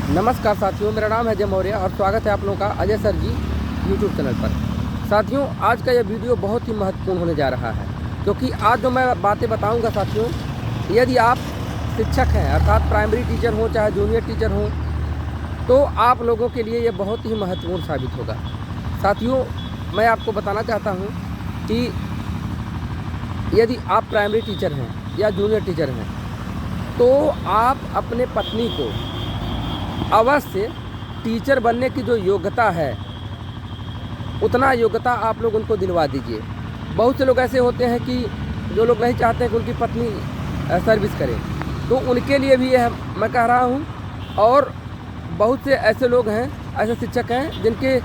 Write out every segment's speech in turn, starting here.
नमस्कार साथियों, मेरा नाम है अजय मौर्य और स्वागत है आप लोगों का अजय सर जी यूट्यूब चैनल पर। साथियों, आज का यह वीडियो बहुत ही महत्वपूर्ण होने जा रहा है, क्योंकि आज जो मैं बातें बताऊंगा साथियों, यदि आप शिक्षक हैं अर्थात प्राइमरी टीचर हो चाहे जूनियर टीचर हो, तो आप लोगों के लिए ये बहुत ही महत्वपूर्ण साबित होगा। साथियों, मैं आपको बताना चाहता हूँ कि यदि आप प्राइमरी टीचर हैं या जूनियर टीचर हैं, तो आप अपने पत्नी को अवश्य टीचर बनने की जो योग्यता है उतना योग्यता आप लोग उनको दिलवा दीजिए। बहुत से लोग ऐसे होते हैं कि जो लोग नहीं चाहते हैं कि उनकी पत्नी सर्विस करे, तो उनके लिए भी यह मैं कह रहा हूँ। और बहुत से ऐसे लोग हैं, ऐसे शिक्षक हैं जिनके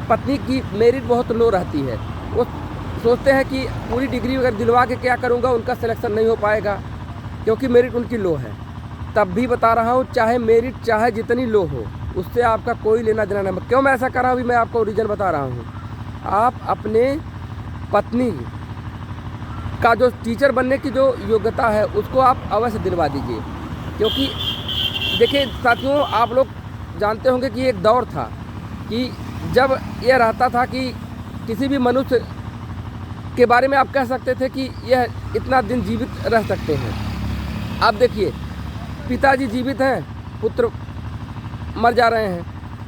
पत्नी की मेरिट बहुत लो रहती है। वो सोचते हैं कि पूरी डिग्री अगर दिलवा के क्या करूँगा, उनका सिलेक्शन नहीं हो पाएगा क्योंकि मेरिट उनकी लो है। तब भी बता रहा हूँ, चाहे मेरिट चाहे जितनी लो हो, उससे आपका कोई लेना देना नहीं। क्यों मैं ऐसा कर रहा हूँ, मैं आपको रीज़न बता रहा हूँ। आप अपने पत्नी का जो टीचर बनने की जो योग्यता है उसको आप अवश्य दिलवा दीजिए। क्योंकि देखिए साथियों, आप लोग जानते होंगे कि एक दौर था कि जब यह रहता था कि किसी भी मनुष्य के बारे में आप कह सकते थे कि यह इतना दिन जीवित रह सकते हैं। आप देखिए, पिताजी जीवित हैं, पुत्र मर जा रहे हैं।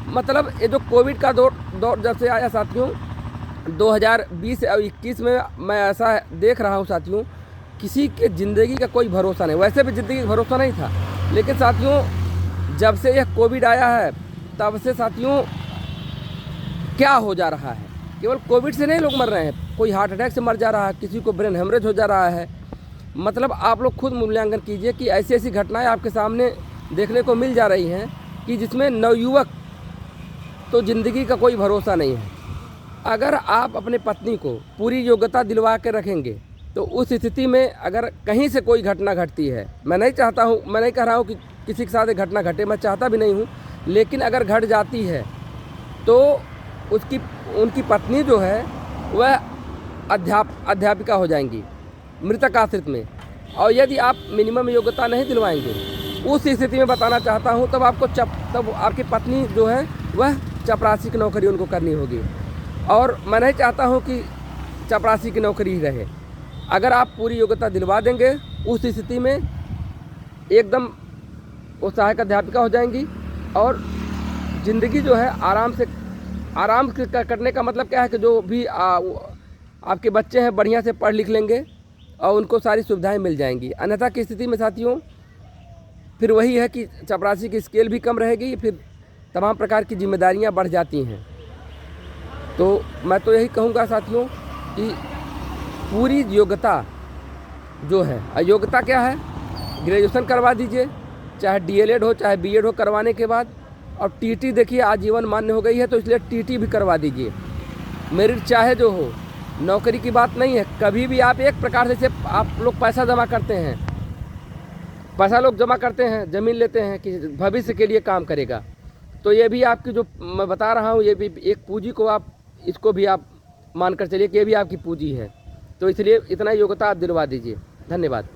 मतलब ये जो कोविड का दौर जब से आया साथियों, 2020 और 21 में मैं ऐसा देख रहा हूँ साथियों, किसी के ज़िंदगी का कोई भरोसा नहीं। वैसे भी ज़िंदगी का भरोसा नहीं था, लेकिन साथियों जब से यह कोविड आया है तब से साथियों क्या हो जा रहा है। केवल कोविड से नहीं लोग मर रहे हैं, कोई हार्ट अटैक से मर जा रहा है, किसी को ब्रेन हेमरेज हो जा रहा है। मतलब आप लोग खुद मूल्यांकन कीजिए कि ऐसी ऐसी घटनाएं आपके सामने देखने को मिल जा रही हैं कि जिसमें नवयुवक तो ज़िंदगी का कोई भरोसा नहीं है। अगर आप अपने पत्नी को पूरी योग्यता दिलवा के रखेंगे, तो उस स्थिति में अगर कहीं से कोई घटना घटती है, मैं नहीं चाहता हूँ, मैं नहीं कह रहा हूँ कि किसी के साथ एक घटना घटे, मैं चाहता भी नहीं हूँ, लेकिन अगर घट जाती है तो उनकी पत्नी जो है वह अध्यापिका हो जाएंगी, मृतक आश्रित में। और यदि आप मिनिमम योग्यता नहीं दिलवाएंगे, उस स्थिति में बताना चाहता हूं, तब आपकी पत्नी जो है वह चपरासी की नौकरी उनको करनी होगी। और मैं नहीं चाहता हूं कि चपरासी की नौकरी ही रहे। अगर आप पूरी योग्यता दिलवा देंगे, उस स्थिति में एकदम वो सहायक अध्यापिका हो जाएंगी और ज़िंदगी जो है आराम करने का मतलब क्या है कि जो भी आपके बच्चे हैं बढ़िया से पढ़ लिख लेंगे और उनको सारी सुविधाएं मिल जाएंगी। अन्यथा की स्थिति में साथियों फिर वही है कि चपरासी की स्केल भी कम रहेगी, फिर तमाम प्रकार की जिम्मेदारियां बढ़ जाती हैं। तो मैं तो यही कहूँगा साथियों कि पूरी योग्यता जो है, योग्यता क्या है, ग्रेजुएशन करवा दीजिए, चाहे डीएलएड हो चाहे बीएड हो करवाने के बाद। और टीटी देखिए आजीवन मान्य हो गई है, तो इसलिए टीटी भी करवा दीजिए। मेरिट चाहे जो हो, नौकरी की बात नहीं है। कभी भी आप एक प्रकार से आप लोग पैसा जमा करते हैं, पैसा लोग जमा करते हैं, ज़मीन लेते हैं कि भविष्य के लिए काम करेगा। तो ये भी आपकी जो मैं बता रहा हूँ, ये भी एक पूंजी को आप इसको भी आप मानकर चलिए कि ये भी आपकी पूंजी है। तो इसलिए इतना योग्यता आप दिलवा दीजिए। धन्यवाद।